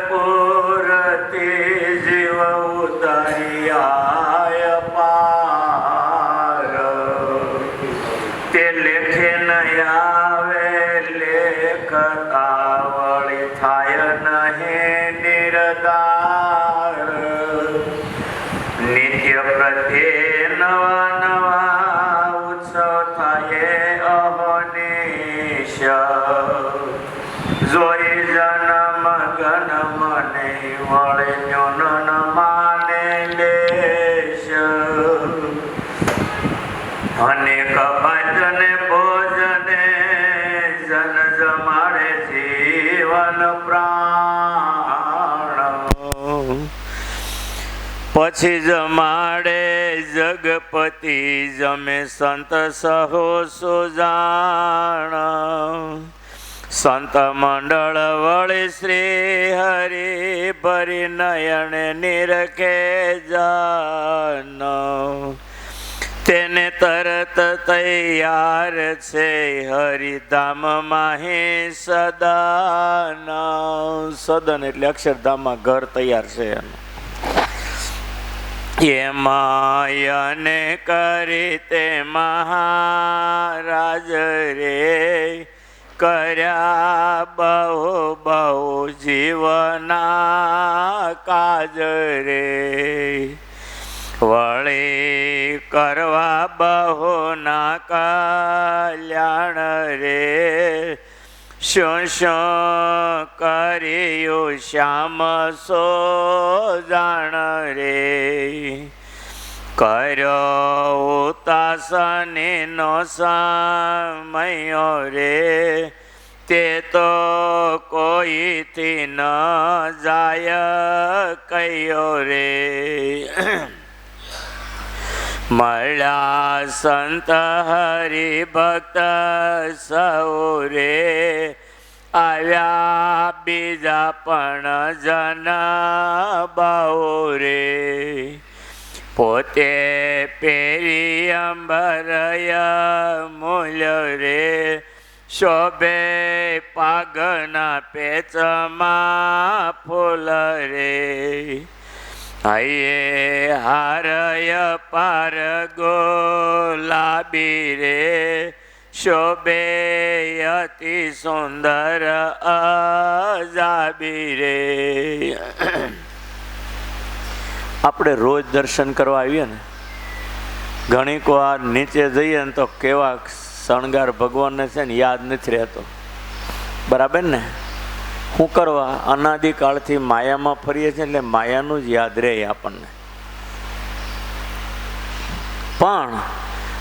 પૂરતી જીવ ઉતર્યા પાર તે લેખે ન આવે લેખતા વળી થાય નહીં નિરદાર નિત્ય પ્રત્યે નવા નવા ઉત્સવ થાય અહનિશ જોઈ જન્મ ગન મને વળે ન્યોન ન માને લેશ અનેક ભજને ભોજને જન જમાડે જીવન પ્રાણ પછી જમાડે જગપતિ જમે સંત સહો સુજાણ સંત મંડળ વળી શ્રી હરિ ભરી નયન નિરખે જાન તેને તરત તૈયાર છે હરિધામ માહી સદન સદન એટલે અક્ષરધામમાં ઘર તૈયાર છે એમાયને કરી તે મહારાજ રે કર્યા બહુ બહુ જીવના કાજ રે વળી કરવા બહુ ના કલ્યાણ રે શું શું કર્યું શ્યામ સો જાણ રે કર્યો ઉતાસનીનો સમયો રે તે તો કોઈથી ન જાય કયો રે મળ્યા સંત હરિભક્ત સૌ રે આવ્યા બીજા પણ જન બહુ રે પોતે પેરી અંબરય મૂલ્ય રે શોભે પાગના પેચમાં ફૂલ રે હૈયે હારય પાર ગોલાબી રે શોભે અતિ સુંદર અજાબી રે આપણે રોજ દર્શન કરવા આવીએ ને ઘણીક વાર નીચે જઈએ ને તો કેવા શણગાર ભગવાનને છે ને યાદ નથી રહેતો બરાબર ને શું કરવા અનાદિકાળથી માયામાં ફરીએ છીએ એટલે માયાનું જ યાદ રહે આપણને પણ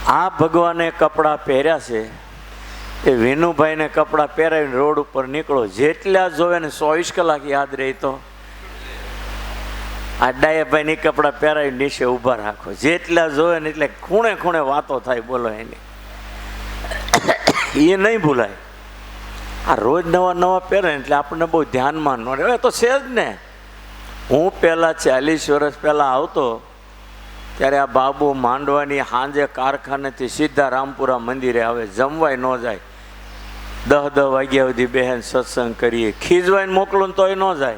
આ ભગવાને કપડાં પહેર્યા છે એ વિનુભાઈને કપડાં પહેરાવીને રોડ ઉપર નીકળો જેટલા જોવે ને 24 કલાક યાદ રહે તો આ ડાયાભાઈની કપડાં પહેરાવી નીચે ઊભા રાખો જેટલા જોવે ને એટલે ખૂણે ખૂણે વાતો થાય બોલો એની એ નહીં ભૂલાય આ રોજ નવા નવા પહેરે એટલે આપણને બહુ ધ્યાનમાં ન રહે તો છે જ ને હું પહેલાં 40 વર્ષ પહેલાં આવતો ત્યારે આ બાબુ માંડવાની સાંજે કારખાનેથી સીધા રામપુરા મંદિરે આવે જમવાય ન જાય 10 વાગ્યા સુધી બહેન સત્સંગ કરીએ ખીજવાઈને મોકલું ને તોય ન જાય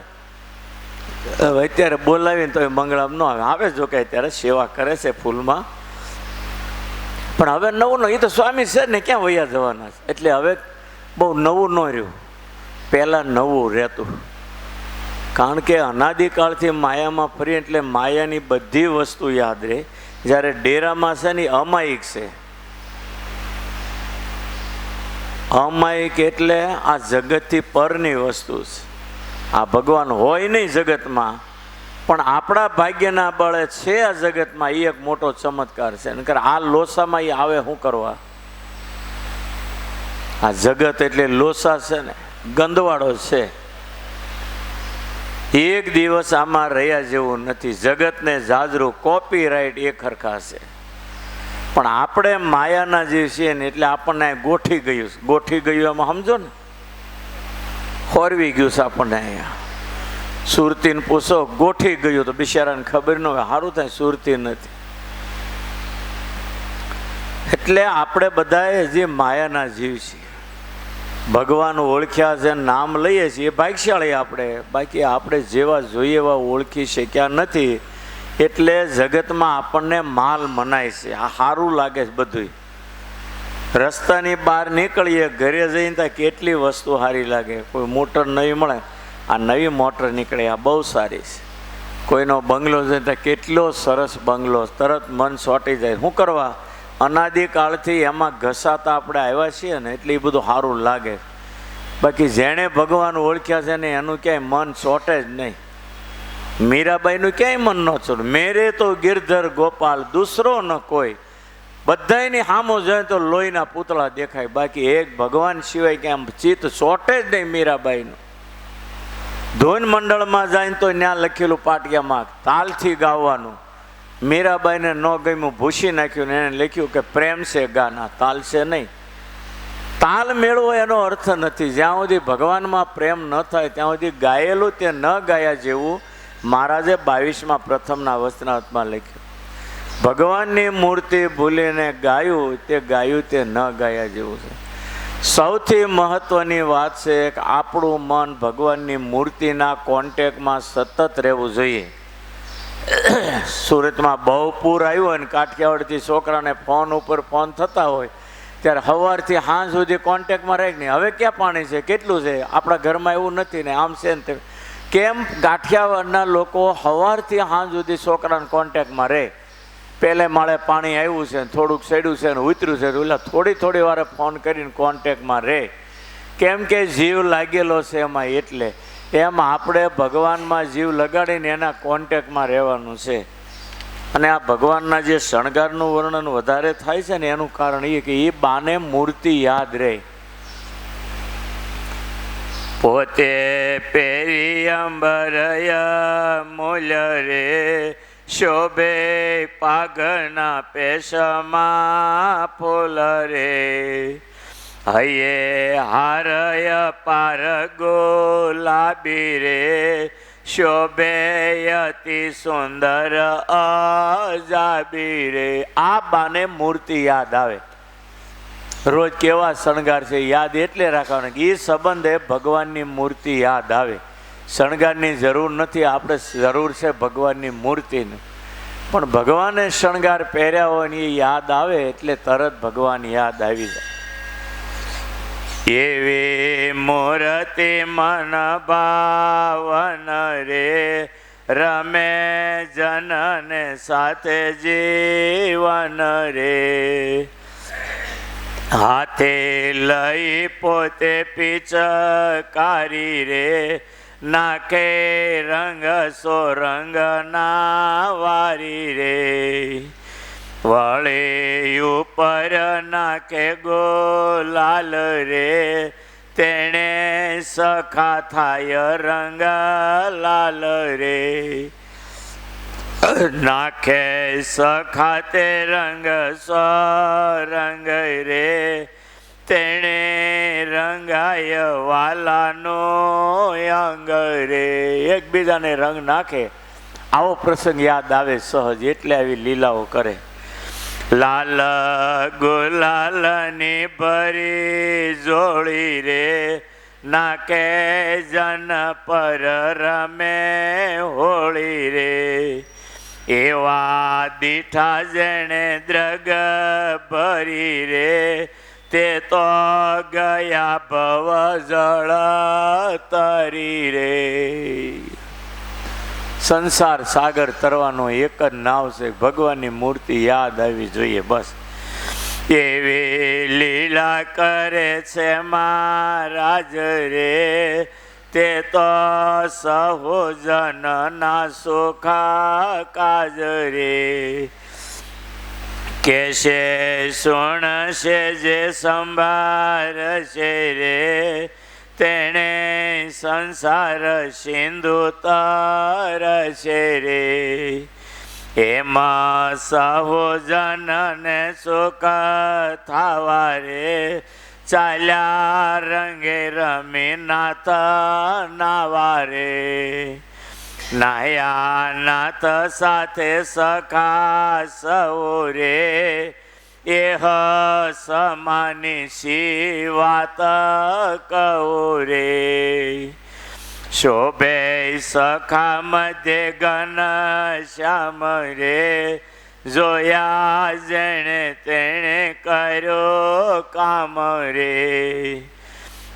હવે અત્યારે બોલાવીને તો એ મંગળામ ન આવે જો કે અત્યારે સેવા કરે છે ફૂલમાં પણ હવે નવું ન એ તો સ્વામી છે ને ક્યાં વયા જવાના છે એટલે હવે બહુ નવું ન રહ્યું પહેલાં નવું રહેતું કારણ કે અનાદિકાળથી માયામાં ફરી એટલે માયાની બધી વસ્તુ યાદ રહે જ્યારે ડેરામાં છે ને અમાયિક છે અમાયિક એટલે આ જગતથી પરની વસ્તુ છે આ ભગવાન હોય નહીં જગતમાં પણ આપણા ભાગ્યના બળે છે આ જગતમાં એ એક મોટો ચમત્કાર છે નકર આ લોસામાં એ આવે શું કરવા આ જગત એટલે લોસા છે ને ગંદવાડો છે એક દિવસ આમાં રહ્યા જેવું નથી જગતને જાજરું કોપીરાઇટ એક હરખા છે પણ આપણે માયાના જીવ છીએ ને એટલે આપણને ગોઠી ગયું એમાં સમજો ને ખોરવી ગયું છે આપણને અહીંયા સુરતીને પૂછો ગોઠી ગયું તો બિચારાને ખબર ન હોય સારું થાય સુરતી નથી એટલે આપણે બધાએ જે માયાના જીવ છીએ ભગવાન ઓળખ્યા છે, નામ લઈએ છીએ એ ભાગ્યશાળી આપણે, બાકી આપણે જેવા જોઈએ એવા ઓળખી શક્યા નથી. એટલે જગતમાં આપણને માલ મનાય છે, આ સારું લાગે છે બધું. રસ્તાની બહાર નીકળીએ, ઘરે જઈને ત્યાં કેટલી વસ્તુ સારી લાગે. કોઈ મોટર નવી મળે, આ નવી મોટર નીકળે, આ બહુ સારી છે. કોઈનો બંગલો છે ત્યાં કેટલો સરસ બંગલો, તરત મન ચોંટી જાય. શું કરવા? અનાદિકાળથી એમાં ઘસાતા આપણે આવ્યા છીએ ને, એટલે એ બધું સારું લાગે. બાકી જેણે ભગવાન ઓળખ્યા છે ને એનું ક્યાંય મન ચોંટે જ નહીં. મીરાબાઈનું ક્યાંય મન ન ચોંટે. મેરે તો ગિરધર ગોપાલ દૂસરો ન કોઈ, બધાની સામો જાય તો લોહીના પૂતળા દેખાય, બાકી એક ભગવાન સિવાય ક્યાં ચિત્ત ચોંટે જ નહીં મીરાબાઈનું. ધૂન મંડળમાં જાય તો ત્યાં લખેલું પાટિયામાં તાલથી ગાવાનું. મીરાબાઈને ન ગમ્યું, ભૂસી નાખ્યું ને એને લખ્યું કે પ્રેમ છે ગાના, તાલ છે નહીં. તાલ મેળવો એનો અર્થ નથી. જ્યાં સુધી ભગવાનમાં પ્રેમ ન થાય ત્યાં સુધી ગાયેલું તે ન ગાયા જેવું મહારાજે 22માં પ્રથમના વચનામૃતમાં લખ્યું. ભગવાનની મૂર્તિ ભૂલીને ગાયું તે ન ગાયા જેવું છે. સૌથી મહત્વની વાત છે કે આપણું મન ભગવાનની મૂર્તિના કોન્ટેક્ટમાં સતત રહેવું જોઈએ. સુરતમાં બહુ પૂર આવ્યું હોય ને કાઠિયાવાડથી છોકરાને ફોન ઉપર ફોન થતા હોય ત્યારે સવારથી સાંજ સુધી કોન્ટેક્ટમાં રહે નહીં. હવે ક્યાં પાણી છે, કેટલું છે, આપણા ઘરમાં એવું નથી ને આમ છે ને કેમ કાઠિયાવાડના લોકો સવારથી સાંજ સુધી છોકરાના કોન્ટેક્ટમાં રહે. પહેલે માળે પાણી આવ્યું છે, થોડુંક ચડ્યું છે ને ઉતર્યું છે, એટલે થોડી વારે ફોન કરીને કોન્ટેક્ટમાં રહે. કેમ કે જીવ લાગેલો છે એમાં. એટલે એમ આપણે ભગવાનમાં જીવ લગાડીને એના કોન્ટેક્ટમાં રહેવાનું છે. અને આ ભગવાનના જે શણગારનું વર્ણન વધારે થાય છે ને એનું કારણ એ કે એ બાને મૂર્તિ યાદ રહે. પોતે પેરી અંબરય મૂલ રે, શોભે પાગના પેશમાં ફૂલ રે, હૈયે હારય પાર ગુલાબી રે, શોભે અતિ સુંદર અજાબી રે. આ બાને મૂર્તિ યાદ આવે. રોજ કેવા શણગાર છે યાદ એટલે રાખવાનું કે એ સંબંધે ભગવાનની મૂર્તિ યાદ આવે. શણગારની જરૂર નથી, આપણે જરૂર છે ભગવાનની મૂર્તિની. પણ ભગવાને શણગાર પહેર્યા હોય ને એ યાદ આવે એટલે તરત ભગવાન યાદ આવી જાય. એવી મૂર્તિ મન ભાવન રે, રમે જનને સાથે જીવન રે, હાથે લઈ પોતે પિચકારી રે, નાખે રંગ સો રંગ ના વારી રે, વળે ઉપર નાખે ગોલાલ રે, તેણે સખા થાય રંગ લાલ રે, નાખે સખા તે રંગ સો રંગ રે, તેણે રંગાય વાલાનો અંગ રે. એકબીજાને રંગ નાખે આવો પ્રસંગ યાદ આવે સહજ, એટલે આવી લીલાઓ કરે. લાલ ગુલાલની ભરી જોડી રે, નાકે જન પર રમે હોળી રે, એવા દીઠા જેણે દ્રગ ભરી રે, તે તો ગયા ભવ જળ તરી રે. સંસાર સાગર તરવાનો એક જ નાવ છે, ભગવાનની મૂર્તિ યાદ આવી જોઈએ બસ. એવી લીલા કરે છે મહારાજ રે, તે તો સહુજનના સુખા કાજ રે, કેશે સુણશે જે સંભાળશે રે, તેણે સંસાર સિંધુ તરશે રે, એમાં સહુજનને સુખ થવા રે, ચાલ્યા રંગે રમી નાથ નાવા રે, નાયા નાથ સાથે સખા સૌ રે, એહ સમાની સી વાત કહું રે. શોભે સખા મધ્ય ઘન શ્યામ રે, જોયા જેણે તેણે કર્યો કામ રે.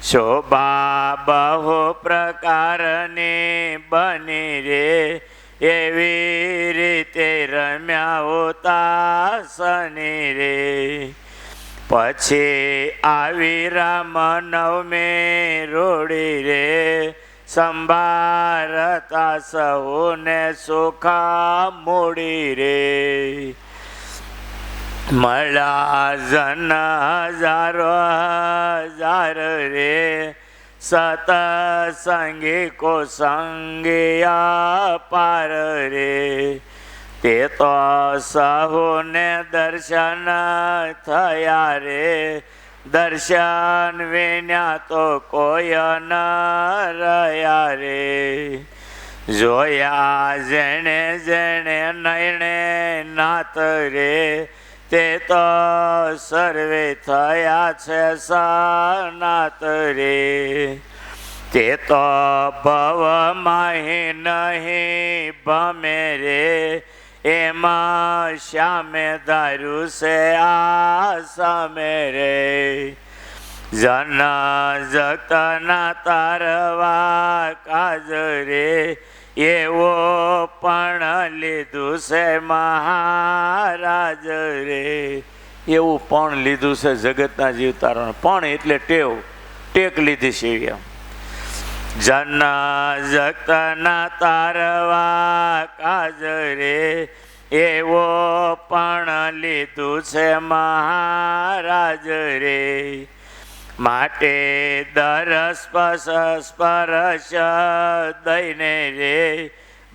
શોભા બહુ પ્રકારની બની રે, એવી રીતે રમ્યા હોતા શનિ રે. પછી આવી રામ નવમી રૂડી રે, સંભારતા સૌને સુખા મૂડી રે. મળ્યા જન હજારો હજાર રે, સતસંગી કો સંગિયા પાર રે. તે તો સહુને દર્શન થયા રે, દર્શન વિના તો કોઈ ન રહ્યા રે. જોયા જેણે જેણે નયણે નાથ રે, તે તો સર્વે થયા છે સનાત રે. તે તો ભવમાં નહીં ભમે રે, એમાં શ્યામે ધાર્યું છે આ સામે રે. જન જગતના તારવા કાજ રે, એવો પણ લીધું છે મહારાજ રે. એવું પણ લીધું છે જગતના જીવ તારણ. પણ એટલે ટેવ, ટેક લીધી છે એમ. જન જગતના તારવા કાજ રે, એવો પણ લીધું છે મહારાજ રે. માટે દરસ સ્પર્શ દઈને રે,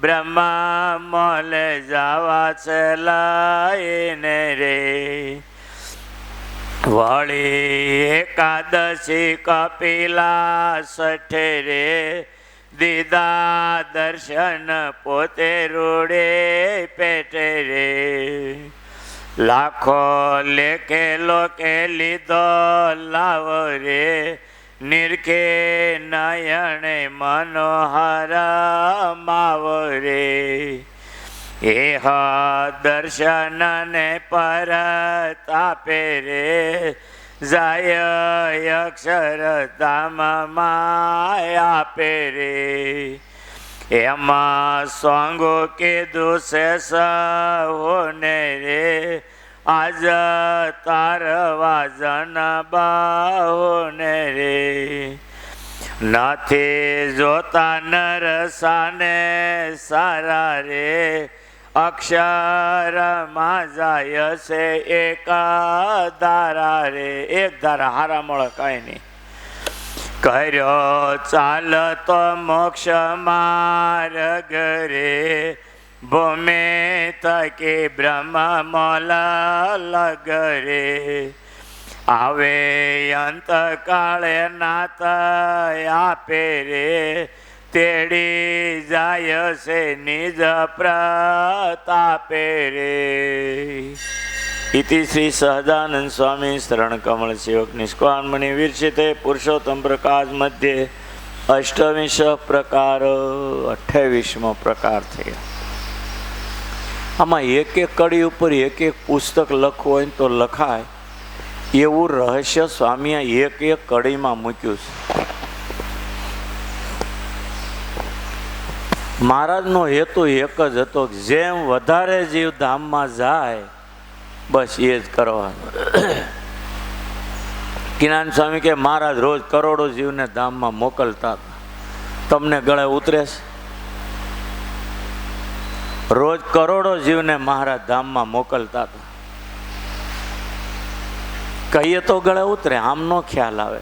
બ્રહ્મા મોલે જવા છે લઈને રે. વળી એકાદશી કપિલા સઠે રે, દીદા દર્શન પોતે રૂડે પેટે રે. લાખો લેખે લોકે લીધો લાવ રે, નિરખે નયણે મનોહર માવ રે. એહ દર્શન ને પરતાપે રે, જાય અક્ષરધામ આપે રે. એમાં સ્વાંગો કીધું છે સહોને રે, આજ તારવા જન બાહોને રે. નથી જોતા નરસાને સારા રે, અક્ષરમાં જાય છે એક ધારા રે. એક ધારા હારા મળે કાંઈ નહીં. કર્યો ચાલતો મોક્ષ માર્ગ રે, ભૂમિ થકી બ્રહ્મ મોલ લગ રે. આવે અંત કાળે નાથ આપે રે, તેડી જાય છે નિજ પ્રતાપે રે. ઇતિ શ્રી સહજાનંદ સ્વામી શરણ કમળ સેવક નિષ્કાન મણિ વિરચિતે પુરુષોત્તમ પ્રકાશ મધ્યે અષ્ટવિંશ પ્રકાર 28મો પ્રકાર થયા. આમાં એક એક કડી ઉપર એક એક પુસ્તક લખવું હોય તો લખાય એવું રહસ્ય સ્વામીએ એક એક કડીમાં મૂક્યું છે. મહારાજનો હેતુ એક જ હતો, જેમ વધારે જીવ ધામમાં જાય બસ એ જ કરવાનું. કિનાન સ્વામી કે મહારાજ રોજ કરોડો જીવને ધામમાં મોકલતા હતા, તમને ગળે ઉતરે છે? રોજ કરોડો જીવને મહારાજ ધામમાં મોકલતા હતા, કહીએ તો ગળે ઉતરે, આમનો ખ્યાલ આવે.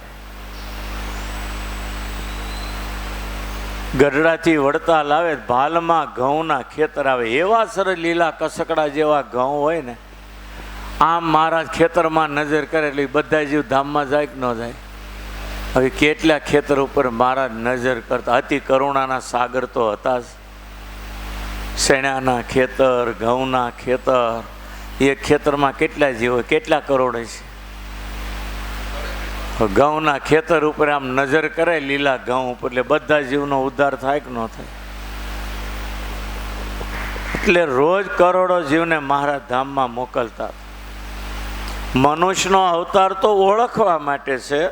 ગઢડાથી વડતાલ આવે, ભાલમાં ઘઉંના ખેતર આવે, એવા સરસ લીલા કસકડા જેવા ઘઉં હોય ને, આમ મહારાજ ખેતરમાં નજર કરે એટલે બધા જીવ ધામમાં જાય કે ન જાય? હવે કેટલા ખેતર ઉપર મહારાજ નજર કરતા. અતિ કરુણાના સાગર તો હતા જ. શેણાના ખેતર, ઘઉંના ખેતર, એ ખેતરમાં કેટલા જીવ હોય, કેટલા કરોડ છે? ઘઉંના ખેતર ઉપર આમ નજર કરે, લીલા ઘઉં ઉપર, એટલે બધા જીવનો ઉદ્ધાર થાય કે ન થાય? એટલે રોજ કરોડો જીવને મહારાજ ધામમાં મોકલતા. મનુષ્યનો અવતાર તો ઓળખવા માટે છે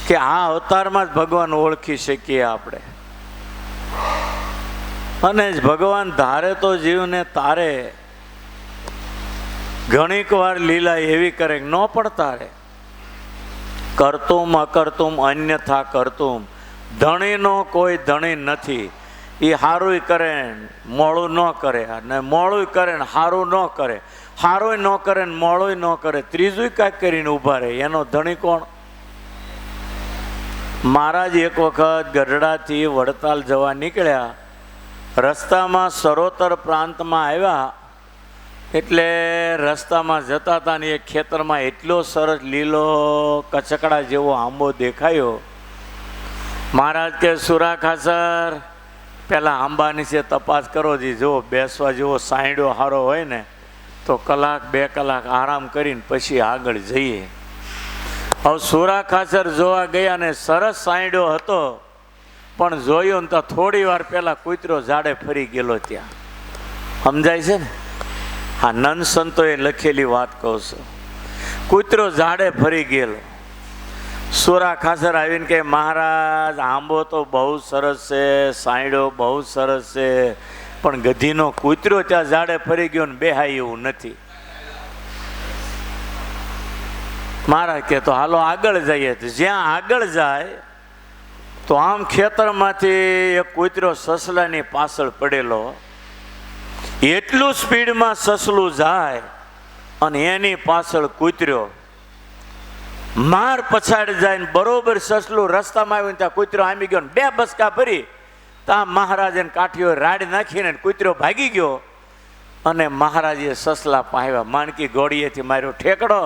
કે આ અવતારમાં જ ભગવાન ઓળખી શકીએ આપણે. અને ભગવાન ધારે તો જીવને તારે. ઘણીક વાર લીલા એવી કરે ન પડતા રે. કરતુમ અકર્તુમ અન્યથા કરતુમ. ધણીનો કોઈ ધણી નથી. એ હારું કરે મોડું ન કરે, અને મોડું કરે ને હારું ન કરે, હારું ન કરે ને મોડું ન કરે, ત્રીજું કાંઈક કરીને ઊભા રહે. એનો ધણી કોણ? મહારાજ એક વખત ગઢડાથી વડતાલ જવા નીકળ્યા. રસ્તામાં સરોતર પ્રાંતમાં આવ્યા. એટલે રસ્તામાં જતા હતા ને એ ખેતરમાં એટલો સરસ લીલો કચકડા જેવો આંબો દેખાયો. મહારાજ કે સુરા ખાસર, પહેલાં આંબા નીચે તપાસ કરો જી, જો બેસવા જેવો સાંયડો સારો હોય ને તો કલાક 2 કલાક આરામ કરીને પછી આગળ જઈએ. હવે સુરા ખાસર જોવા ગયા ને સરસ સાંયડો હતો, પણ જોયું ને તો થોડી વાર પહેલાં કૂતરો ઝાડે ફરી ગયેલો ત્યાં. સમજાય છે ને? હા, નંદ સંતોએ લખેલી વાત કહું છું. કૂતરો ઝાડે ફરી ગયેલો. સુરા ખાસર આવીને કે મહારાજ, આંબો તો બહુ સરસ છે, સાંયડો બહુ સરસ છે, પણ ગધીનો કૂતરો ત્યાં ઝાડે ફરી ગયો ને બેહાય એવું નથી. મહારાજ કે તો હાલો આગળ જઈએ. જ્યાં આગળ જાય તો આમ ખેતરમાંથી એક કૂતરો સસલાની પાછળ પડેલો. એટલું સ્પીડમાં સસલું જાય અને એની પાછળ કૂતરો માર પછાડ જાય ને બરોબર સસલું રસ્તામાં આવ્યું ત્યાં કૂતરો આમી ગયો ને 2 બસકા ભરી ત્યાં મહારાજે કાઠીઓ રાડ નાખીને કૂતરો ભાગી ગયો. અને મહારાજે સસલા પાવ્યા, માણકી ઘોડીએથી માર્યો ઠેકડો.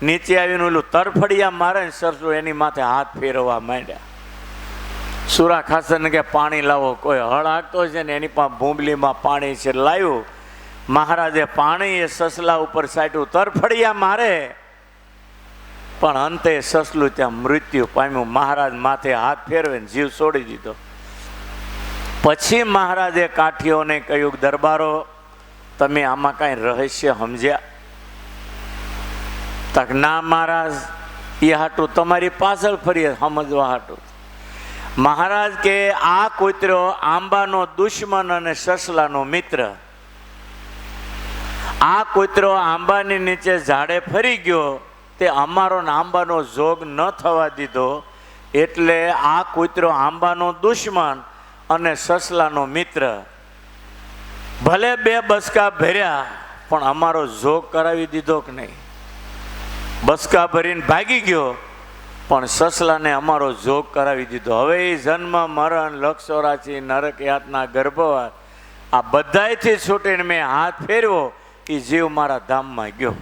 નીચે આવીને ઓલું તરફડિયા મારે ને સસલું એની માથે હાથ ફેરવવા માંડ્યા. સુરા ખાસરને કે પાણી લાવો. કોઈ હળ હાંકતો છે ને એની પાસે ભૂંબલીમાં પાણી છે, લાવ્યું. મહારાજે પાણી એ સસલા ઉપર સાટ્યું, તરફડિયા મારે, પણ અંતે સસલું ત્યાં મૃત્યુ પામ્યું. મહારાજ માથે હાથ ફેરવીને જીવ છોડી દીધો. પછી મહારાજે કાઠીઓને કહ્યું, દરબારો, તમે આમાં કાંઈ રહસ્ય સમજ્યા? તક ના મહારાજ, એ હાટું તમારી પાછળ ફરીએ સમજવા હાટું. મહારાજ કે આ કૂતરો આંબાનો દુશ્મન અને સસલાનો મિત્ર. આ કૂતરો આંબાની નીચે ઝાડે ફરી ગયો, તે અમારો આંબાનો જોગ ન થવા દીધો, એટલે આ કૂતરો આંબાનો દુશ્મન અને સસલાનો મિત્ર. ભલે 2 બસકા ભર્યા પણ અમારો જોગ કરાવી દીધો કે નહીં? બસકા ભરીને ભાગી ગયો પણ સસલાને અમારો જોગ કરાવી દીધો. હવે એ જન્મ મરણ લક્ષ 84 નરક યાતના ગર્ભવાસ આ બધાયથી છૂટીને મેં હાથ ફેરવો, એ જીવ મારા ધામમાં ગયો.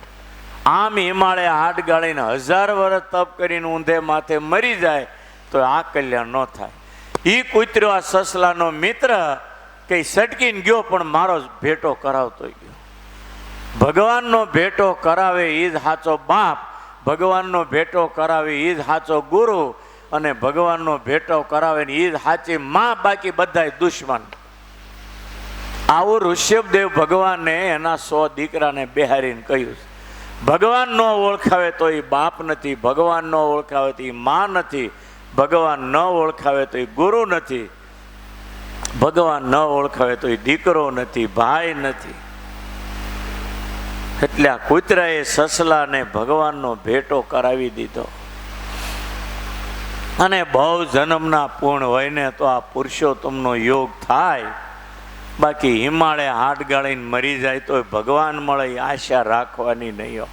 આમ હિમાલય હાથ ગાળીને 1000 વર્ષ તપ કરીને ઊંધે માથે મરી જાય તો આ કલ્યાણ ન થાય. એ કૂતરો આ સસલાનો મિત્ર કે સટકીને ગયો પણ મારો ભેટો કરાવતો ગયો. ભગવાનનો ભેટો કરાવે એ જ સાચો બાપ, ભગવાનનો ભેટો કરાવે એ જ સાચો ગુરુ, અને ભગવાનનો ભેટો કરાવે ને એ જ સાચી માં, બાકી બધા દુશ્મન. આવું ઋષભદેવ ભગવાને એના 100 દીકરાને બેહારીને કહ્યું, ભગવાન ન ઓળખાવે તો એ બાપ નથી, ભગવાન ન ઓળખાવે તો એ માં નથી, ભગવાન ન ઓળખાવે તો એ ગુરુ નથી, ભગવાન ન ઓળખાવે તો એ દીકરો નથી, ભાઈ નથી. એટલે આ કૂતરાએ સસલાને ભગવાનનો ભેટો કરાવી દીધો. અને બહુ જન્મના પૂર્ણ હોય ને તો આ પુરુષોત્તમનો યોગ થાય. બાકી હિમાલય હાથ ગાળીને મરી જાય તો ભગવાન મળે એ આશા રાખવાની નહીં.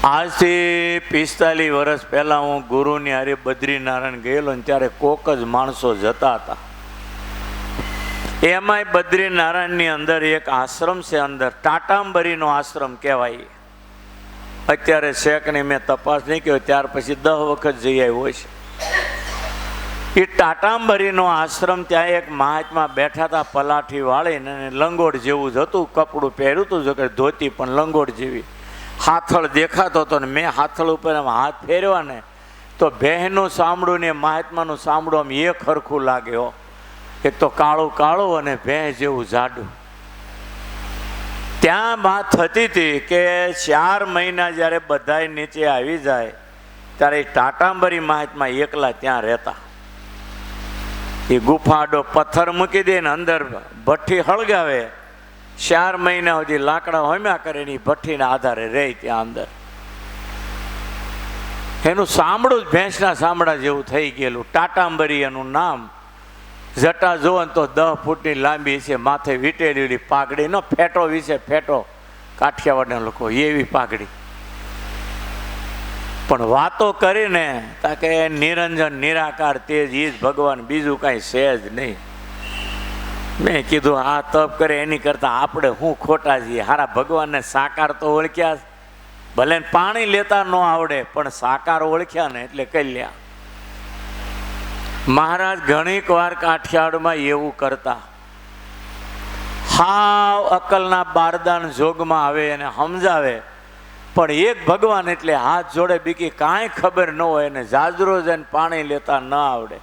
આજથી 45 વર્ષ પહેલાં હું ગુરુની હારે બદ્રીનારાયણ ગયેલો ને ત્યારે કોક જ માણસો જતા હતા. એમાંય બદ્રીનારાયણની અંદર એક આશ્રમ છે, અંદર ટાટાંબરીનો આશ્રમ કહેવાય. અત્યારે શેકની મેં તપાસ નહીં કર્યો, ત્યાર પછી 10 વખત જઈ આવ્યો છે. એ ટાટાંબરીનો આશ્રમ, ત્યાં એક મહાત્મા બેઠા હતા પલાઠી વાળીને, અને લંગોટ જેવું જ હતું, કપડું પહેર્યું હતું, જો કે ધોતી પણ લંગોટ જેવી, હાથળ દેખાતો હતો. ને મેં હાથળ ઉપર આમ હાથ ફેરવા ને તો બહેનું સાંભળું ને મહાત્માનું સાંભળું આમ એક હરખું લાગે હો. એક તો કાળું કાળું અને ભેં જેવું જાડું. ત્યાં વાત થતી હતી કે 4 મહિના જ્યારે બધાય નીચે આવી જાય ત્યારે ટાટાંબરી મહાત્મા એકલા ત્યાં રહેતા. એ ગુફાડો પથ્થર મૂકી દે ને અંદર ભઠ્ઠી હળગાવે, 4 મહિના સુધી લાકડા હોમ્યા કરે ને ભઠ્ઠીના આધારે રહે ત્યાં અંદર. એનું સાંભળું જ ભેંસના સાંભળા જેવું થઈ ગયેલું. ટાટાંબરી એનું નામ. જટા જોવો ને તો 10 ફૂટની લાંબી છે, માથે વીટેલી પાઘડી, નો ફેટો વિશે ફેટો કાઠિયાવાડના લોકો એવી પાઘડી. પણ વાતો કરીને તાકે નિરંજન નિરાકાર તેજ ઈ જ ભગવાન, બીજું કાંઈ છે જ નહીં. મેં કીધું આ તપ કરે એની કરતાં આપણે શું ખોટા છીએ? હારા ભગવાનને સાકાર તો ઓળખ્યા, ભલે પાણી લેતા ન આવડે પણ સાકાર ઓળખ્યા ને એટલે કલ્યા. મહારાજ ઘણીક વાર કાઠિયાવાડમાં એવું કરતા, હાવ અકલના બારદાન જોગમાં આવે અને સમજાવે, પણ એક ભગવાન એટલે હાથ જોડે બીકી કાંઈ ખબર ન હોય ને જાજરો જઈને પાણી લેતા ન આવડે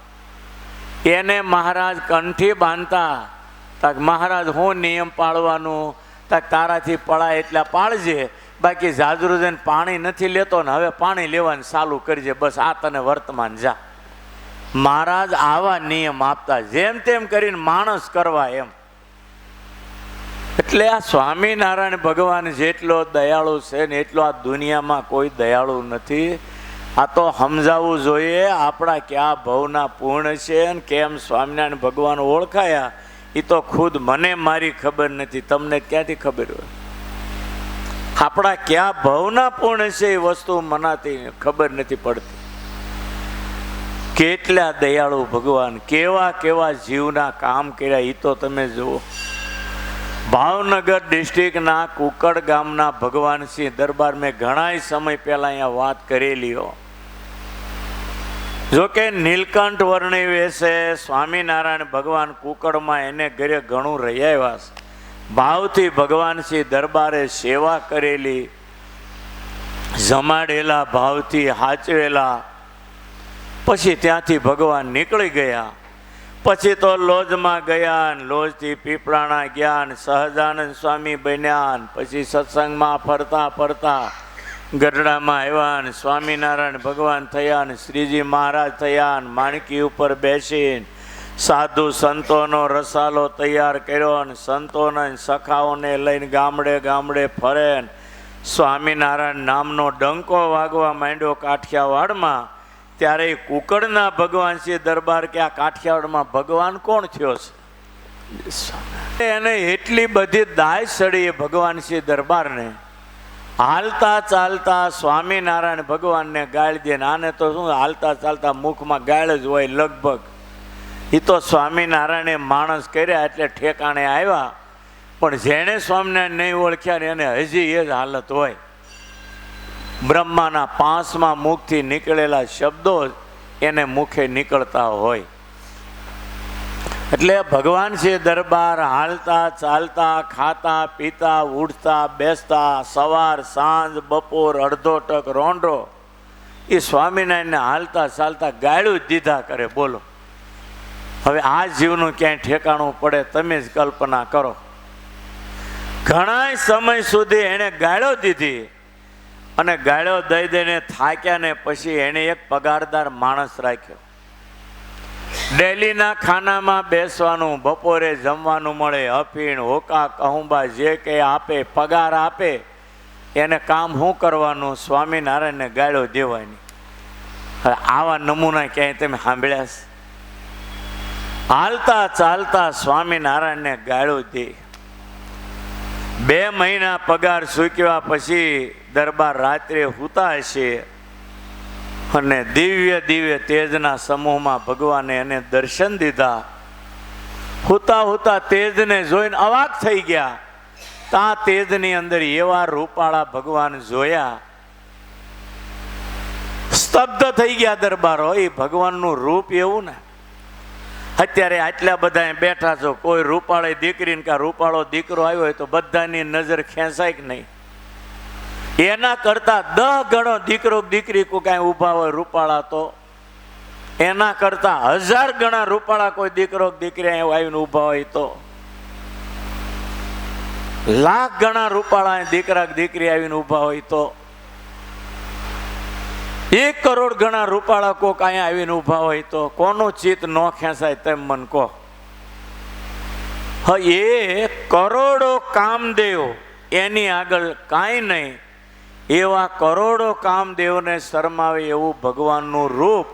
એને મહારાજ કંઠી બાંધતા. તાક મહારાજ હું નિયમ પાળવાનું, તાક તારાથી પડાય એટલા પાળજે, બાકી જાજરો જઈને પાણી નથી લેતો ને હવે પાણી લેવાનું ચાલુ કરજે, બસ આ તને વર્તમાન જા. મહારાજ આવા નિયમ આપતા, જેમ તેમ કરીને માણસ કરવા એમ. એટલે આ સ્વામિનારાયણ ભગવાન જેટલો દયાળુ છે ને એટલો આ દુનિયામાં કોઈ દયાળુ નથી. આ તો સમજાવવું જોઈએ આપણા ક્યાં ભવના પૂર્ણ છે ને કેમ સ્વામિનારાયણ ભગવાન ઓળખાયા. એ તો ખુદ મને મારી ખબર નથી, તમને ક્યાંથી ખબર હોય? આપણા ક્યાં ભવના પૂર્ણ છે એ વસ્તુ મનાતી ખબર નથી પડતી. કેટલા દયાળુ ભગવાન, કેવા કેવા જીવના કામ કર્યા એ તો તમે જુઓ. ભાવનગર ડિસ્ટ્રિક્ટના કુકડ ગામના ભગવાનસિંહ દરબાર મેં ઘણા સમય પહેલા અહીંયા વાત કરેલી હો. જોકે નીલકંઠ વર્ણિ વેશે સ્વામિનારાયણ ભગવાન કુકડમાં એને ઘરે ઘણું રહી આવ્યા છે. ભાવથી ભગવાનસિંહ દરબારે સેવા કરેલી, જમાડેલા, ભાવથી હાચવેલા. પછી ત્યાંથી ભગવાન નીકળી ગયા. પછી તો લોજમાં ગયા, લોજથી પીપળાણા ગયા, સહજાનંદ સ્વામી બન્યા, પછી સત્સંગમાં ફરતા ફરતા ગઢડામાં આવ્યા, સ્વામિનારાયણ ભગવાન થયા, ને શ્રીજી મહારાજ થયા, માણકી ઉપર બેસીને સાધુ સંતોનો રસાલો તૈયાર કર્યો, અને સંતોને સખાઓને લઈને ગામડે ગામડે ફરે. સ્વામિનારાયણ નામનો ડંકો વાગવા માંડ્યો કાઠિયાવાડમાં. ત્યારે કુકડના ભગવાનસિંહ દરબાર કે આ કાઠિયાવાડમાં ભગવાન કોણ થયો છે? એને એટલી બધી દાય સડી એ ભગવાનસિંહ દરબારને. હાલતા ચાલતા સ્વામિનારાયણ ભગવાનને ગાળ દે. આને તો શું હાલતા ચાલતા મુખમાં ગાળ જ હોય લગભગ. એ તો સ્વામિનારાયણે માણસ કર્યા એટલે ઠેકાણે આવ્યા, પણ જેણે સ્વામિનારાયણ નહીં ઓળખ્યા ને એને હજી એ જ હાલત હોય. બ્રહ્માના 5મા મુખથી નીકળેલા શબ્દો એને મુખે નીકળતા હોય. એટલે ભગવાન છે દરબાર હાલતા ચાલતા, ખાતા પીતા, ઉઠતા બેસતા, સવાર સાંજ બપોર અડધો ટક રોંઢો, એ સ્વામિનારાયણને હાલતા ચાલતા ગાળું જ દીધા કરે. બોલો હવે આ જીવનું ક્યાંય ઠેકાણું પડે? તમે જ કલ્પના કરો. ઘણા સમય સુધી એણે ગાળો દીધી, અને ગાળો દઈ દઈને થાક્યા ને પછી એણે એક પગારદાર માણસ રાખ્યો. ડેલીના ખાનામાં બેસવાનું, બપોરે જમવાનું મળે, અફીણ હોકા કહુંબા જે કંઈ આપે, પગાર આપે. એને કામ શું કરવાનું? સ્વામિનારાયણને ગાળો દેવાની. હવે આવા નમૂના ક્યાંય તમે સાંભળ્યા છે? હાલતા ચાલતા સ્વામિનારાયણને ગાળો દે. 2 મહિના પગાર ચૂક્યા પછી દરબાર રાત્રે સૂતા હશે, અને દિવ્ય દિવ્ય તેજના સમૂહમાં ભગવાને એને દર્શન દીધા. સૂતા સૂતા તેજને જોઈને અવાક થઈ ગયા. ત્યાં તેજની અંદર એવા રૂપાળા ભગવાન જોયા, સ્તબ્ધ થઈ ગયા દરબારો. એ ભગવાનનું રૂપ એવું ને, અત્યારે આટલા બધા બેઠા છો, કોઈ રૂપાળી દીકરીને કે રૂપાળો દીકરો આવ્યો હોય તો બધાની નજર ખેંચાય કે નહીં? એના કરતા 10 ગણો દીકરો દીકરી કોઈ કાંઈ ઊભા હોય રૂપાળા, તો એના કરતા 1000 ગણા રૂપાળા કોઈ દીકરો દીકરી આવીને ઊભા હોય તો, લાખ ગણા રૂપાળા દીકરા દીકરી આવીને ઊભા હોય તો, 1 કરોડ ગણા રૂપાળા કોક અહીંયા આવીને ઊભા હોય તો કોનું ચિત્ત ન ખેંચાય? તેમ મન કહો. એ કરોડો કામદેવ એની આગળ કાંઈ નહીં. એવા કરોડો કામદેવને શરમાવે એવું ભગવાનનું રૂપ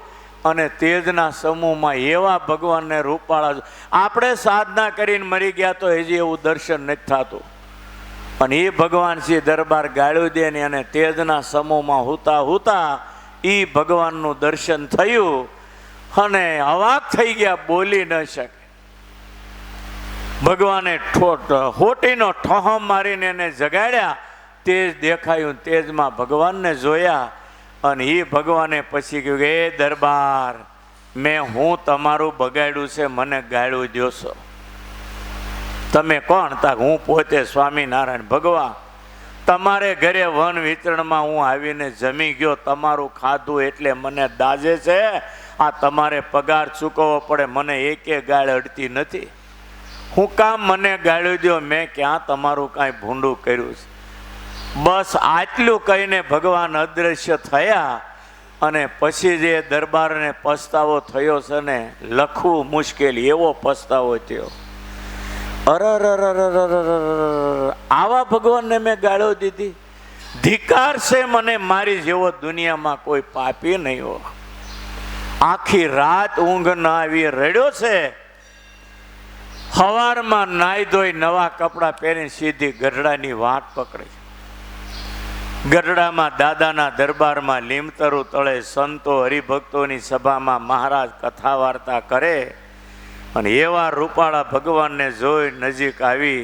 અને તેજના સમૂહમાં એવા ભગવાનને રૂપાળા. આપણે સાધના કરીને મરી ગયા તો હજી એવું દર્શન નથી થતું, પણ એ ભગવાન શ્રી દરબાર ગાળ્યું દે ને અને તેજના સમૂહમાં હુતા હુતા એ ભગવાનનું દર્શન થયું અને અવાક થઈ ગયા, બોલી ન શકે. ભગવાને હોટીનો ઠોહો મારીને એને જગાડ્યા, તેજ દેખાયું, તેજમાં ભગવાનને જોયા અને એ ભગવાને પછી કહ્યું કે એ દરબાર, હું તમારું બગાડ્યું છે, મને ગાળ્યું દો છો. તમે કોણ? તા હું પોતે સ્વામિનારાયણ ભગવાન. તમારે ઘરે વન વિચરણમાં હું આવીને જમી ગયો, તમારું ખાધું એટલે મને દાજે છે. આ તમારે પગાર ચૂકવવો પડે, મને એકે ગાળ અડતી નથી. હું કામ મને ગાળ્યું દો? મેં ક્યાં તમારું કાંઈ ભૂંડું કર્યું છે? બસ આટલું કહીને ભગવાન અદૃશ્ય થયા અને પછી જે દરબારને પસ્તાવો થયો છે ને, લખવું મુશ્કેલ એવો પસ્તાવો થયો. આવા ભગવાનને મેં ગાળો દીધી? ધિકાર છે મને, મારી જેવો દુનિયામાં કોઈ પાપી નહીં હો. આખી રાત ઊંઘ ન આવી, રડ્યો છે. સવારમાં નાઈ ધોઈ નવા કપડાં પહેરી સીધી ગઢડાની વાટ પકડી. ગઢડામાં દાદાના દરબારમાં લીમતરુ તળે સંતો હરિભક્તોની સભામાં મહારાજ કથા વાર્તા કરે અને એવા રૂપાળા ભગવાનને જોઈ નજીક આવી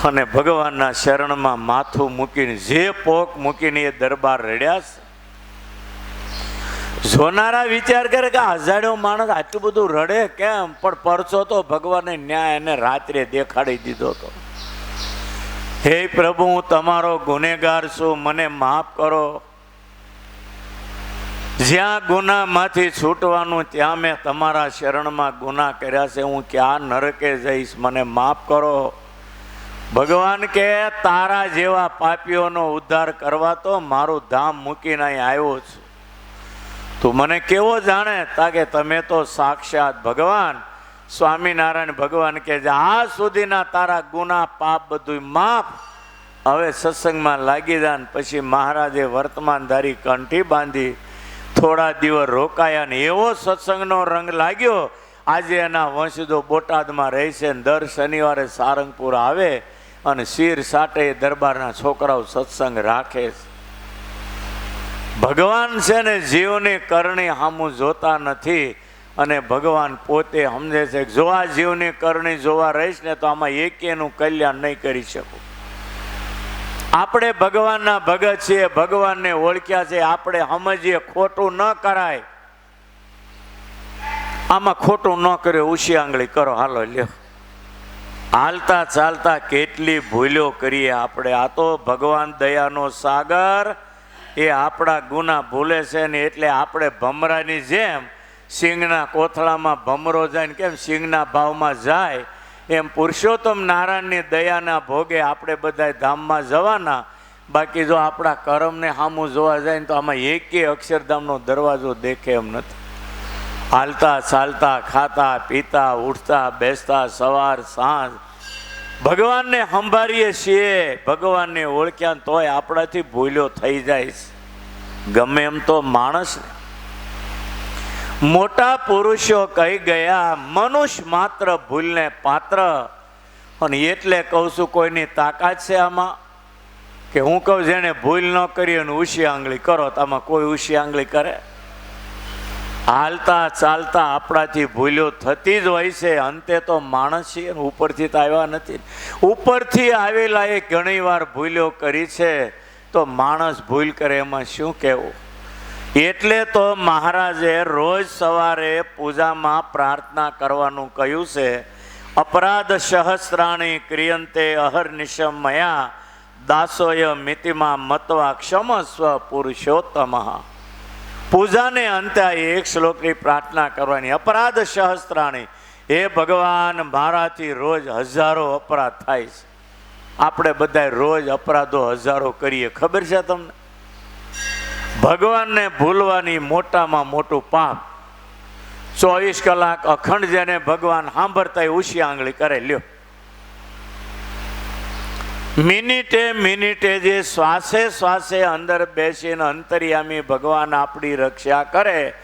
અને ભગવાનના શરણમાં માથું મૂકીને જે પોક મૂકીને એ દરબાર રડ્યા છે. જોનારા વિચાર કરે કે હજારો માણસ આટલું બધું રડે કેમ? પણ પરચો તો ભગવાને ન્યાય એને રાત્રે દેખાડી દીધો હતો. હે પ્રભુ, હું તમારો ગુનેગાર છું, મને માફ કરો. જ્યાં ગુનામાંથી છૂટવાનું ત્યાં મેં તમારા શરણમાં ગુના કર્યા છે, હું ક્યાં નરકે જઈશ, મને માફ કરો. ભગવાન કે તારા જેવા પાપીઓનો ઉદ્ધાર કરવા તો મારું ધામ મૂકીને અહીં આવ્યો છું. તું મને કેવો જાણે? તાકે તમે તો સાક્ષાત ભગવાન સ્વામિનારાયણ ભગવાન કે આજ સુધીના તારા ગુના પાપ બધું માફ. હવે સત્સંગમાં લાગી જા. પછી મહારાજે વર્તમાનધારી કંઠી બાંધી થોડા દિવસ રોકાયા ને એવો સત્સંગનો રંગ લાગ્યો. આજે એના વંશજો બોટાદમાં રહે છે, દર શનિવારે સારંગપુર આવે અને શીર સાટે દરબારના છોકરાઓ સત્સંગ રાખે છે. ભગવાન છે ને જીવની કરણી સામું જોતા નથી અને ભગવાન પોતે સમજે છે કે જો આ જીવની કરણી જોવા રહીશ ને તો આમાં એકેનું કલ્યાણ નહીં કરી શકું. આપણે ભગવાનના ભગત છીએ, ભગવાનને ઓળખ્યા છે, આપણે સમજીએ ખોટું ન કરાય. આમાં ખોટું ન કર્યો ઉછી આંગળી કરો, હાલો લ્યો. હાલતા ચાલતા કેટલી ભૂલો કરીએ આપણે. આ તો ભગવાન દયાનો સાગર, એ આપણા ગુના ભૂલે છે ને એટલે આપણે ભમરાની જેમ સિંગના કોથળામાં ભમરો જાય ને કેમ સિંગના ભાવમાં જાય, એમ પુરુષોત્તમ નારાયણની દયાના ભોગે આપણે બધા ધામમાં જવાના. બાકી જો આપણા કર્મને સામું જોવા જાય ને તો આમાં એકે અક્ષરધામનો દરવાજો દેખે એમ નથી. હાલતા ચાલતા, ખાતા પીતા, ઉઠતા બેસતા, સવાર સાંજ ભગવાનને સંભાળીએ છીએ. ભગવાનને ઓળખ્યા તોય આપણાથી ભૂલ્યો થઈ જાય છે. ગમે એમ તો માણસ મોટા પુરુષો કહી ગયા મનુષ્ય માત્ર ભૂલને પાત્ર. અને એટલે કહું છું કોઈની તાકાત છે આમાં કે હું કહું જેને ભૂલ ન કરી અને ઉછી આંગળી કરો તો આમાં કોઈ ઉછી આંગળી કરે? હાલતા ચાલતા આપણાથી ભૂલો થતી જ હોય છે. અંતે તો માણસ છીએ, ઉપરથી તો આવ્યા નથી. ઉપરથી આવેલા એ ઘણી વાર ભૂલો કરી છે તો માણસ ભૂલ કરે એમાં શું કહેવું? એટલે તો મહારાજે રોજ સવારે પૂજામાં પ્રાર્થના કરવાનું કહ્યું છે. અપરાધ સહસ્રાણી ક્રિયંતે અહર્નિશમ મયા દાસોય મિતિમાં મત્વા ક્ષમસ્વ પુરુષોત્તમ. પૂજાને અંતે એક શ્લોકની પ્રાર્થના કરવાની. અપરાધ સહસ્રાણી, હે ભગવાન, મારાથી રોજ હજારો અપરાધ થાય છે. આપણે બધા રોજ અપરાધો હજારો કરીએ, ખબર છે તમને? ભગવાનને ભૂલવાની મોટામાં મોટું પાપ. 24 કલાક અખંડ જેને ભગવાન સાંભળતા ઉછી આંગળી કરે લ્યો. મિનિટે મિનિટે જે શ્વાસે શ્વાસે અંદર બેસીને અંતર્યામી ભગવાન આપણી રક્ષા કરે,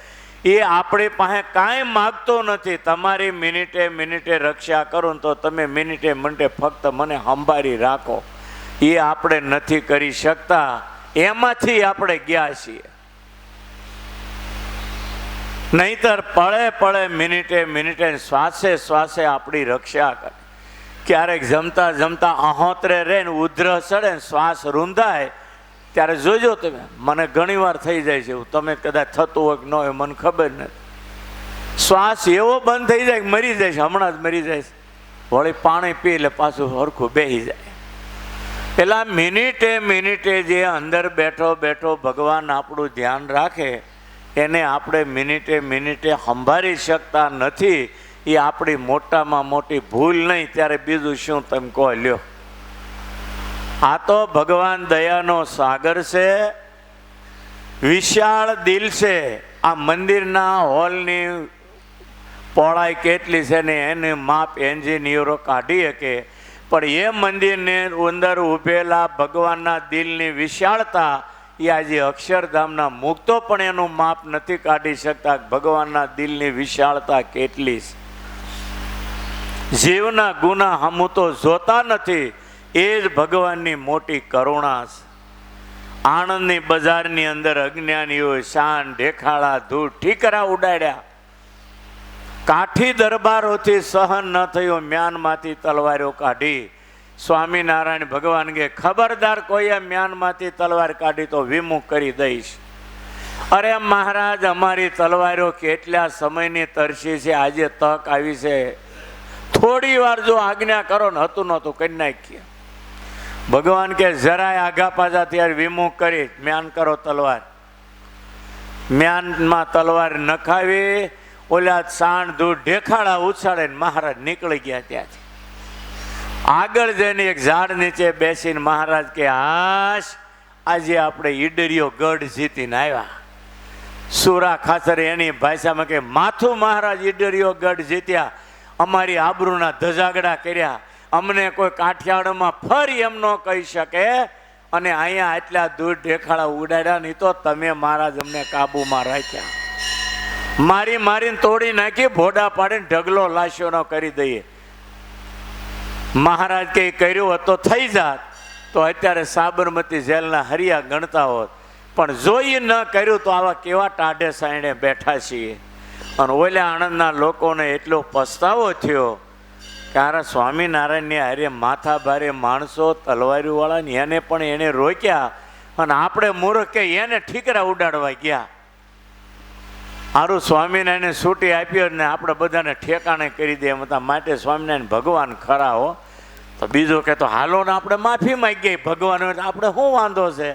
એ આપણી પાસે કાંઈ માગતો નથી. તમારી મિનિટે મિનિટે રક્ષા કરું તો તમે મિનિટે મિનિટે ફક્ત મને સંભાળી રાખો, એ આપણે નથી કરી શકતા. એમાંથી આપણે ગયા છીએ. નહીતર પળે પળે મિનિટે મિનિટે શ્વાસે શ્વાસે આપણી રક્ષા કરે. ક્યારેક જમતા જમતા અહોતરે રહે ને ઉધરસ ચડે ને શ્વાસ રૂંધાય ત્યારે જોજો તમે. મને ઘણી વાર થઈ જાય છે, તમે કદાચ થતું હોય કે ન હોય મને ખબર નથી. શ્વાસ એવો બંધ થઈ જાય કે મરી જાય છે, હમણાં જ મરી જાય છે. વળી પાણી પી એટલે પાછું હરખું બેસી જાય. પેલા મિનિટે મિનિટે જે અંદર બેઠો બેઠો ભગવાન આપણું ધ્યાન રાખે, એને આપણે મિનિટે મિનિટે સંભાળી શકતા નથી. એ આપણી મોટામાં મોટી ભૂલ નહીં. ત્યારે બીજું શું તમે કહો લ્યો? આ તો ભગવાન દયાનો સાગર છે, વિશાળ દિલ છે. આ મંદિરના હોલની પહોળાઈ કેટલી છે ને એનું માપ એન્જિનિયરો કાઢી શકે, પણ એ મંદિરની અંદર ઉભેલા ભગવાનના દિલની વિશાળતા એ આજે અક્ષરધામના મુક્તો પણ એનું માપ નથી કાઢી શકતા. ભગવાનના દિલની વિશાળતા કેટલી છે. જીવના ગુના હમું તો જોતા નથી, એ જ ભગવાનની મોટી કરુણા છે. આણંદની બજારની અંદર અજ્ઞાનીઓએ શાન ઢેખાડા ધૂળ ઠીકરા ઉડાડ્યા. કાઠી દરબારોથી સહન ન થયું, મ્યાનમાંથી તલવારો કાઢી. સ્વામિનારાયણ ભગવાન કે ખબરદાર કોઈએ મ્યાનમાંથી તલવાર કાઢી તો વિમુખ કરી દઈશ. અરે મહારાજ, અમારી તલવારો કેટલા સમયની તરસી છે, આજે તક આવી છે, થોડી વાર જો આજ્ઞા કરો ને હતું નહોતું કરી નાખીએ. ભગવાન કે જરાય આગા પાછા ત્યારે વિમુખ કરી મ્યાન કરો તલવાર. મ્યાનમાં તલવાર નખાવી, ઓલા સાણ ધૂળ ઢેખાડા ઉછાળે મહારાજ નીકળી ગયા ત્યાંથી. આગળ જઈને એક ઝાડ નીચે બેસીને મહારાજ કે હાશ, આજે આપણે ઈડરીયો ગઢ જીતીને આવ્યા. સુરા ખાતર એની ભાષામાં કે માથું મહારાજ ઈડરીયો ગઢ જીત્યા, અમારી આબરૂના ધજાગડા કર્યા, અમને કોઈ કાઠિયાવાડમાં ફરી એમ ન કહી શકે, અને અહીંયા આટલા દૂર ઢેખાડા ઉડાડ્યા નહીં તો તમે મહારાજ અમને કાબુમાં રાખ્યા. મારીને તોડી નાખી, ભોડા પાડીને ઢગલો લાશોનો કરી દઈએ. મહારાજ કંઈ કર્યું હોત તો થઈ જાત તો અત્યારે સાબરમતી જેલના હરિયા ગણતા હોત, પણ જોઈ ન કર્યું તો આવા કેવા ટાઢે સાયણે બેઠા છીએ. અને ઓલા આણંદના લોકોને એટલો પસ્તાવો થયો કે આ સ્વામિનારાયણની હારે માથા ભારે માણસો તલવારીવાળાને એને પણ એને રોક્યા, અને આપણે મૂર્ખ કે એને ઠીકરા ઉડાડવા ગયા. સારું સ્વામિનારાયણને છૂટી આપી ને આપણે બધાને ઠેકાણે કરી દે એમ હતા. માટે સ્વામિનારાયણ ભગવાન ખરા હો. તો બીજો કે તો હાલો ને આપણે માફી માંગીએ ભગવાન, આપણે શું વાંધો છે?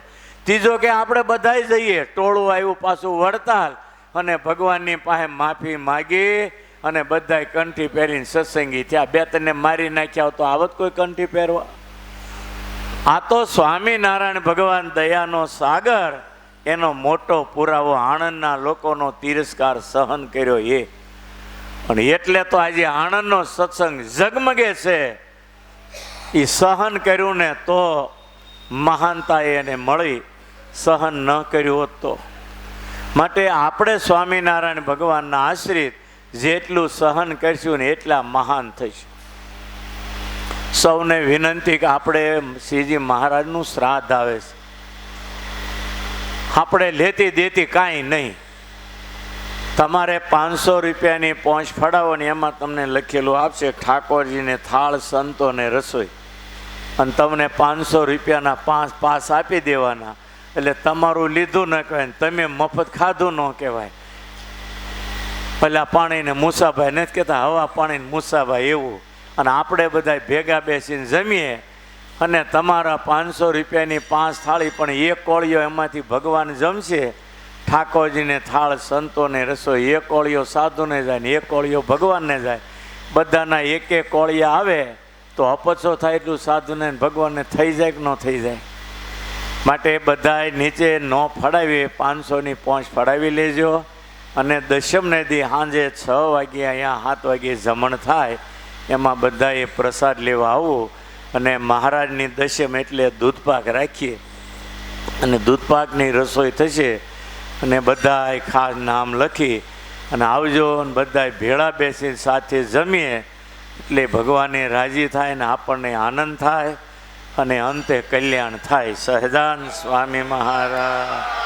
ત્રીજો કે આપણે બધાય જઈએ, ટોળું આવ્યું પાછું વડતાલ, અને ભગવાનની પાસે માફી માગી અને બધાય કંઠી પહેરીને સત્સંગી થયા. બે તને મારી નાખ્યા તો આવત કોઈ કંઠી પહેરવા? આ તો સ્વામિનારાયણ ભગવાન દયાનો સાગર, એનો મોટો પુરાવો આણંદના લોકોનો તિરસ્કાર સહન કર્યો એ. અને એટલે તો આજે આણંદનો સત્સંગ ઝગમગે છે. એ સહન કર્યું ને તો મહાનતા એને મળી, સહન ન કર્યું હોત તો. માટે આપણે સ્વામિનારાયણ ભગવાનના આશ્રિત જેટલું સહન કરશું ને એટલા મહાન થઈશું. સૌને વિનંતી કે આપણે શ્રીજી મહારાજનું શ્રાદ્ધ આવે છે, આપણે લેતી દેતી કાંઈ નહીં. તમારે 500 રૂપિયાની પહોંચ ફડાવો ને એમાં તમને લખેલું આપશે ઠાકોરજીને થાળ, સંતોને રસોઈ, અને તમને 500 રૂપિયાના 5 પાસ આપી દેવાના. એટલે તમારું લીધું ન કહેવાય ને તમે મફત ખાધું ન કહેવાય. પેલા પાણીને મુસાભાઈ નથી કહેતા, હવા પાણીને મુસાભાઈ એવું. અને આપણે બધા ભેગા બેસીને જમીએ અને તમારા 500 રૂપિયાની 5 થાળી પણ એક કોળીઓ એમાંથી ભગવાન જમશે. ઠાકોરજીને થાળ, સંતોને રસોઈ, એક કોળીઓ સાધુને જાય ને એક કોળીઓ ભગવાનને જાય. બધાના એક એક કોળિયા આવે તો અપચો થાય એટલું સાધુને ભગવાનને થઈ જાય કે ન થઈ જાય. માટે બધાએ નીચે ન ફડાવીએ, 500ની પહોંચ ફડાવી લેજો. અને દશમને દી સાંજે 6 વાગ્યે અહીંયા 7 વાગ્યે જમણ થાય, એમાં બધાએ પ્રસાદ લેવા આવવું. અને મહારાજની દશમ એટલે દૂધપાક રાખીએ અને દૂધપાકની રસોઈ થશે. અને બધાએ ખાસ નામ લખી અને આવજો. અને બધાએ ભેળા બેસી સાથે જમીએ એટલે ભગવાને રાજી થાય ને આપણને આનંદ થાય અને અંતે કલ્યાણ થાય. સહજાન સ્વામી મહારાજ.